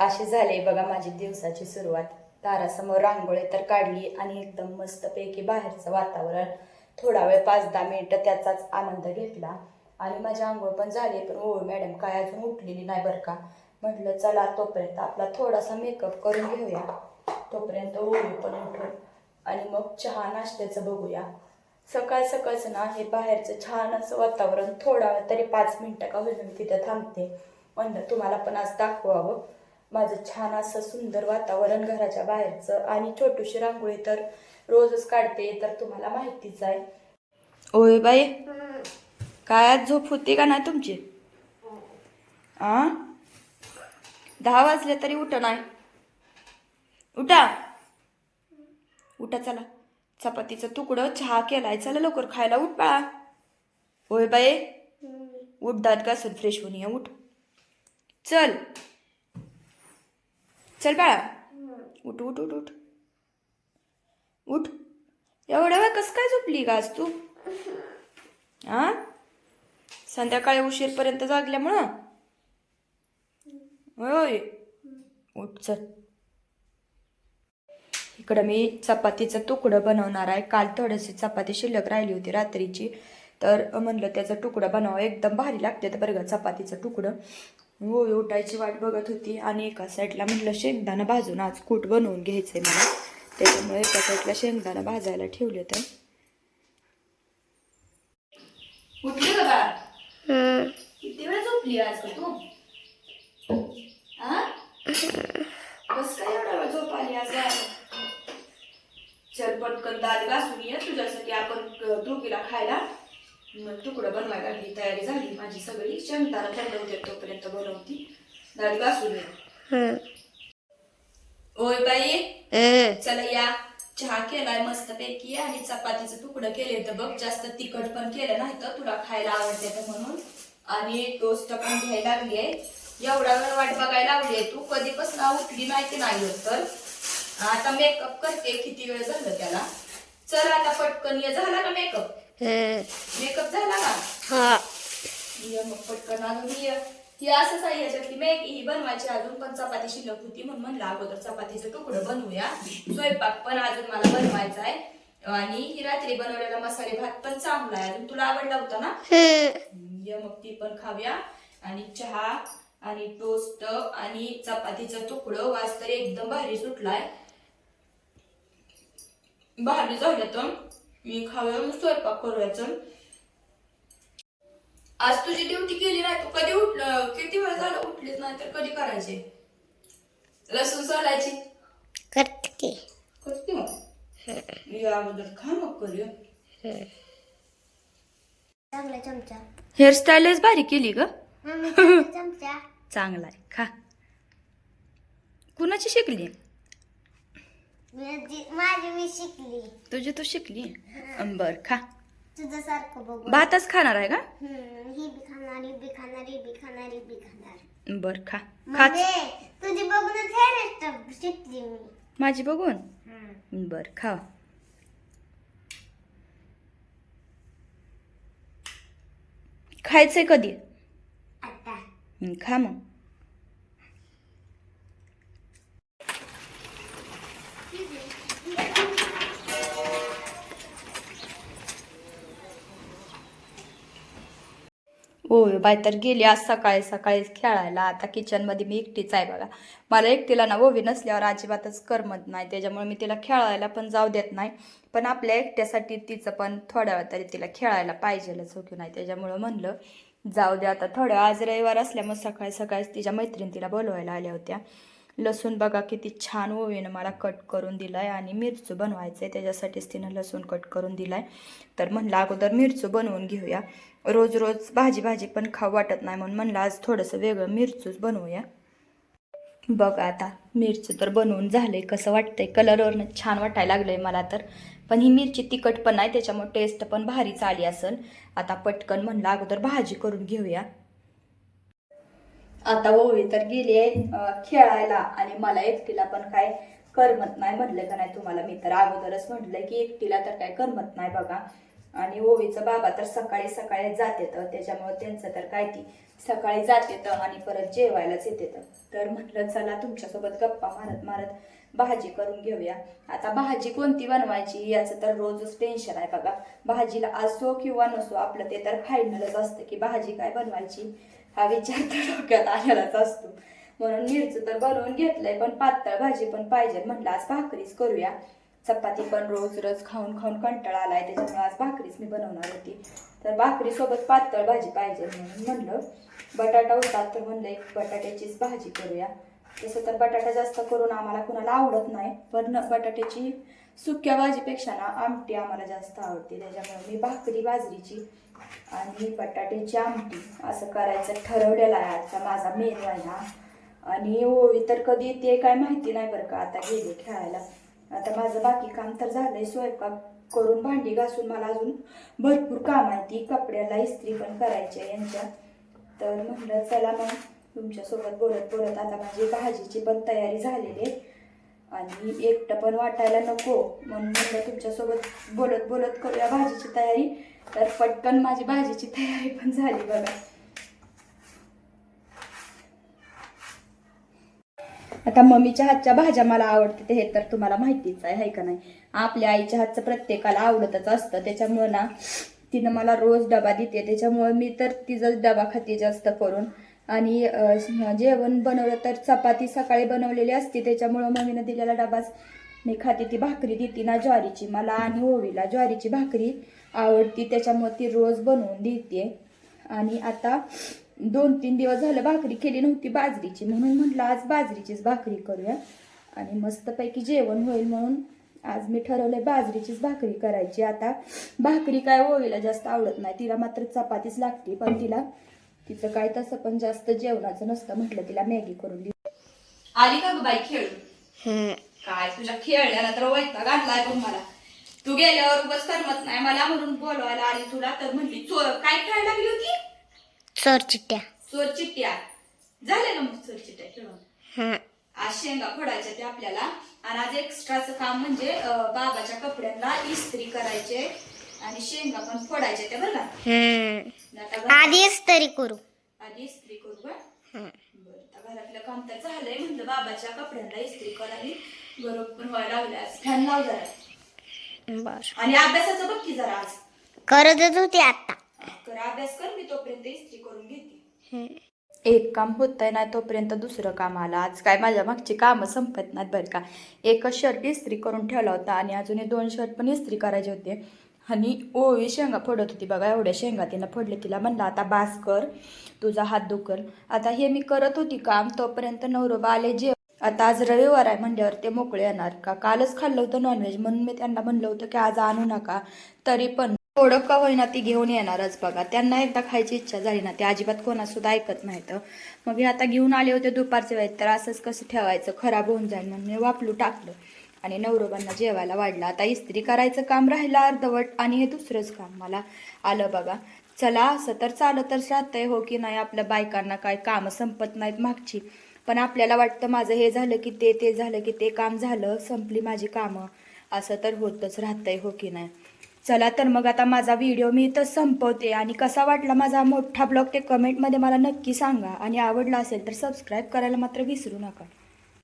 अशी झाली बघा माझी दिवसाची सुरुवात. दारासमोर रांगोळी तर काढली आणि एकदम मस्तपैकी बाहेरचं वातावरण थोडा वेळ 5-10 मिनिटं त्याचाच आनंद घेतला. आणि माझी आंघोळ पण झाली, पण ओ मॅडम काय अजून उठलेली नाही बरं का. म्हटलं चला तोपर्यंत आपला थोडासा मेकअप करून घेऊया, तोपर्यंत ओळी पण उठून आणि मग चहा नाश्त्याचं बघूया. सकाळ सकाळच ना हे बाहेरचं छान असं वातावरण थोडा वेळ तरी 5 मिनिटं का होईना मी तिथं थांबते. म्हणलं तुम्हाला पण आज दाखवावं माझं छान असं सुंदर वातावरण घराच्या बाहेरचं. आणि छोटीशी रांगोळी तर रोजच काढते, तर तुम्हाला माहितीच आहे. ओय बाई, काय आज झोप होती का नाही तुमची? 10 वाजले तरी उठा नाही. उठा उठा, चला चपातीचं तुकडं चहा केलाय, चला लवकर खायला. उठ बाळा. होय बाई, उठ, दात घासून फ्रेश होऊन ये. उठ, चल चल बाळा, उठ उठ उठ उठ उठ. एवढ्या वेळ कसं काय झोपली का आज तू? संध्याकाळी उशीरपर्यंत जागल्यामुळं? होय, उठ चल. इकडं मी चपातीचं तुकडं बनवणार आहे. काल थोडीशी चपाती शिल्लक राहिली होती रात्रीची, तर म्हणलं त्याचं तुकडं बनवावं. एकदम भारी लागते तर बरं का चपातीचं तुकडं. हो, उठायची वाट बघत होती आणि एका साईडला म्हटलं शेंगदाणा भाजून आज कूट बनवून घ्यायचंय मला, त्याच्यामुळे एका साईडला शेंगदाणा भाजायला ठेवले. तर उठली का बाळा? किती वेळ झोपली आज का तू? बस काय एवढा वेळ झोप आली आज? चल पटकन दात घासून ये, तुझ्यासाठी आपण दोघीला खायला तुकडं बनवायला लागली. तयारी झाली माझी सगळी. शेंगदाणा थंड होते तोपर्यंत बनवती. दात घासून ये. ओय बाई, चला या. चहा केलाय मस्त पैकी आणि चपातीचं तुकडं केले तर बघ. जास्त तिखट पण केलं नाही तर तुला खायला आवडते तर म्हणून. आणि टोस्ट पण घ्यायला लागलीये. एवढा वेळ वाट बघायला लावलीये तू, कधीपासून उठली नाही की नाही होत. तर आता मेकअप करते, किती वेळ झालं त्याला. चल आता पटकन ये. झाला का मेकअप? मेकअप झाला का? ये मग पटकन. अजून ये. ही असंच आहे, याच्यातली मॅगी ही बनवायची अजून, पण चपाती शिल्लक होती म्हणून म्हणलं अगोदर चपातीचं तुकडं बनवूया. स्वयंपाक पण अजून मला बनवायचा आहे. आणि ही रात्री बनवलेला मसाले भात पण चांगला आहे, अजून तुला आवडला होता ना. ये मग ती पण खाऊया. आणि चहा आणि टोस्ट आणि चपातीचं तुकडं वास तर एकदम भारी सुटलाय. भारी झालं तर मी खाऊया, मग स्वयंपाक करूया. चल, आज तुझी ड्युटी केली नाही तू. कधी उठलं? किती वेळ झालं उठलीच नाही तर कधी करायचे? लसूण सोलायची करते मग अगोदर खा मग करूया. चांगला चमचा. हेअरस्टाईलच भारी केली ग. चमचा चांगला आहे, खा. कुणाची शिकली? माझी मी शिकली. तुझी तू शिकली? बर, खा. तुझं सारखं बघू. भातच खाणार आहे का? ही बी खाणार, ही बी खाणार, ही बी खाणार, ही बी खाणार. बर, खा खा. तुझी बघूनच हेअरस्टाईल शिकली मी. माझी बघून? बर, खा. खायचंय कधी? आता खा मग. होय बाय, तर गेली आज सकाळी सकाळी खेळायला. आता किचनमध्ये मी एकटीच आहे बघा. मला एकटीला ना ओवी नसल्यावर अजिबातच करमत नाही, त्याच्यामुळे मी तिला खेळायला पण जाऊ देत नाही. पण आपल्या एकट्यासाठी तिचं पण थोड्या वेळ तरी तिला खेळायला पाहिजेलच हो की नाही. त्याच्यामुळं म्हणलं जाऊ दे आता थोड्या. आज रविवार असल्यामुळे सकाळी सकाळीच तिच्या मैत्रिणी तिला बोलवायला आल्या होत्या. लसूण बघा किती छान ओवीनं मला कट करून दिलाय. आणि मिरचू बनवायचं आहे, त्याच्यासाठीच तिनं लसूण कट करून दिलाय. तर म्हणलं अगोदर मिरचू बनवून घेऊया. रोज रोज भाजी भाजी पण खाऊ वाटत नाही, म्हणून म्हणलं आज थोडंसं वेगळं मिरचूच बनवूया. बघा आता मिरची तर बनवून झालंय. कसं वाटतंय? कलरवरनं छान वाटायला लागलंय मला तर. पण ही मिरची तिखट पण आहे, त्याच्यामुळे टेस्ट पण भारीच आली असेल. आता पटकन म्हणलं अगोदर भाजी करून घेऊया. आता ओवी तर गेली आहे खेळायला आणि मला एकटीला पण काय करमत नाही. म्हटलं का नाही तुम्हाला मी तर अगोदरच म्हटलं की एकटीला तर काय करमत नाही बघा. आणि ओवीचं बाबा तर सकाळी सकाळी जातेत, त्याच्यामुळे त्यांचं तर काय ती सकाळी जातेत आणि परत जेवायलाच येतेत. तर म्हटलं चला तुमच्यासोबत गप्पा मारत मारत भाजी करून घेऊया. आता भाजी कोणती बनवायची याचं तर रोजच टेन्शन आहे बघा. भाजीला असो किंवा नसो आपलं ते तर फायनलच असतं की भाजी काय बनवायची हा विचार तर डोक्यात आलेलाच असतो. म्हणून मिरचं तर बनवून घेतलंय, पण पातळ भाजी पण पाहिजे. म्हटलं आज भाकरीच करूया. चपाती पण रोज रोज खाऊन खाऊन कंटाळा आलाय, त्याच्यामुळे आज भाकरीच मी बनवणार होती. तर भाकरीसोबत पातळ भाजी पाहिजे म्हणून म्हणलं बटाटा होता तर म्हणलं एक बटाट्याचीच भाजी करूया. तसं तर बटाटा जास्त करून आम्हाला कुणाला आवडत नाही, पण बटाट्याची सुक्या भाजीपेक्षा ना आमटी आम्हाला जास्त आवडते. त्याच्यामुळे मी भाकरी बाजरीची आणि बटाट्याची आमटी असं करायचं ठरवलेलं आहे. आजचा माझा मेनू आहे हा. आणि ओवी तर कधी ते काय माहिती नाही बरं का, आता गेले खेळायला. आता माझं बाकी काम तर झालंय, स्वयंपाक करून भांडी घासून मला अजून भरपूर काम आहे. ती कपड्याला इस्त्री पण करायची आहे यांच्या. तर म्हटलं चला मग तुमच्यासोबत बोलत बोलत आता माझी भाजीची पण तयारी झालेली आहे आणि एकटं पण वाटायला नको म्हणून म्हटलं तुमच्यासोबत बोलत बोलत करूया भाजीची तयारी. तर पटकन माझी भाजीची तयारी पण झाली बघा. आता मम्मीच्या हातच्या भाज्या मला आवडते हे तर तुम्हाला माहितीच आहे का नाही. आपल्या आईच्या हातचं प्रत्येकाला आवडतच असतं, त्याच्यामुळं ना तिनं मला रोज डबा देते. त्याच्यामुळं मी तर तिचाच डबा खाते जास्त करून. आणि जेवण बनवलं तर चपाती सकाळी बनवलेली असते, त्याच्यामुळं मम्मीनं दिलेला डबाच मी खाते. ती भाकरी देते ना ज्वारीची, मला आणि ओवीला ज्वारीची भाकरी आवडती, त्याच्यामुळे ती रोज बनवून देते. आणि आता 2-3 दिवस झालं भाकरी केली नव्हती बाजरीची, म्हणून म्हटलं आज बाजरीचीच भाकरी करूया आणि मस्तपैकी जेवण होईल. म्हणून आज मी ठरवलंय बाजरीचीच भाकरी करायची. आता भाकरी काय ओवीला जास्त आवडत नाही, तिला मात्र चपातीच लागते. पण तिचं काय तसं पण जास्त जेवणाचं नसतं. म्हटलं तिला मॅगी करून दिली. आली का ग बाई खेळून? काय तुझ्या खेळल्याला तर वैताग आणलाय पण मला. तू गेल्यावर बस करमत नाही मला म्हणून बोलवायला आली तुला. तर म्हणली काय खेळायला लागली होती? चोर चिट्ट्या. चोर चिट्ट्या झाले ना मग चोर चिट्ट्या खेळून. आज शेंगा फोडायच्या ते आपल्याला. आणि आज एक्स्ट्राचं काम म्हणजे बाबाच्या कपड्यांना इस्त्री करायचे आणि शेंगा पण फोडायच्या त्या बरं का. आधी इस्त्री करू. आधी इस्त्री करू का? बरं घरातलं काम तर झालंय. म्हणलं बाबाच्या कपड्यांना इस्त्री करावी, गरम पण व्हायला लागल्या. फॅन लाव जरा. बर. आणि अभ्यासाचं बघ की जरा आज करतच होती आता. कर अभ्यास कर, मी तोपर्यंत इस्त्री करून घेते. एक काम होतंय ना तोपर्यंत दुसरं काम आलं. आज काय माझ्या मागची कामं संपत नाहीत बरं का. एकच शर्ट इस्त्री करून ठेवला होता आणि अजून 2 शर्ट पण इस्त्री करायचे होते. आणि ओवी शेंगा फोडत होती बघा. एवढ्या शेंगा तिनं फोडले. तिला म्हणलं आता बास कर, तुझा हात दुखल. आता हे मी करत होती काम, तोपर्यंत नवरोबा आले आता आज रविवार आहे म्हणल्यावर ते मोकळे येणार का. कालच खाल्लं होतं नॉनव्हेज म्हणून मी त्यांना म्हणलं होतं की आज आणू नका, तरी पण थोडं का होईना ती घेऊन येणारच बघा. त्यांना एकदा खायची इच्छा झाली ना ते अजिबात कोणासुद्धा ऐकत नाहीत. मग हे आता घेऊन आले होते दुपारच्या वेळेत, तर असंच कसं ठेवायचं, खराब होऊन जाईल म्हणून मी वापलू टाकलं आणि नवरोबांना जेवायला वाढलं. आता इस्त्री करायचं काम राहिलं अर्धवट आणि हे दुसरंच काम मला आलं बघा. चला असं तर चालतच राहतंय हो की नाही. आपल्या बायकांना काय कामं संपत नाहीत मागची, पण आपल्याला वाटतं माझं हे झालं की ते झालं की ते काम झालं, संपली माझी कामं. असं तर होतच राहतंय हो की नाही. चला तर मग आता माझा व्हिडिओ मी इथं संपवते. आणि कसा वाटला माझा मोठा ब्लॉग ते कमेंटमध्ये मला नक्की सांगा. आणि आवडला असेल तर सबस्क्राईब करायला मात्र विसरू नका.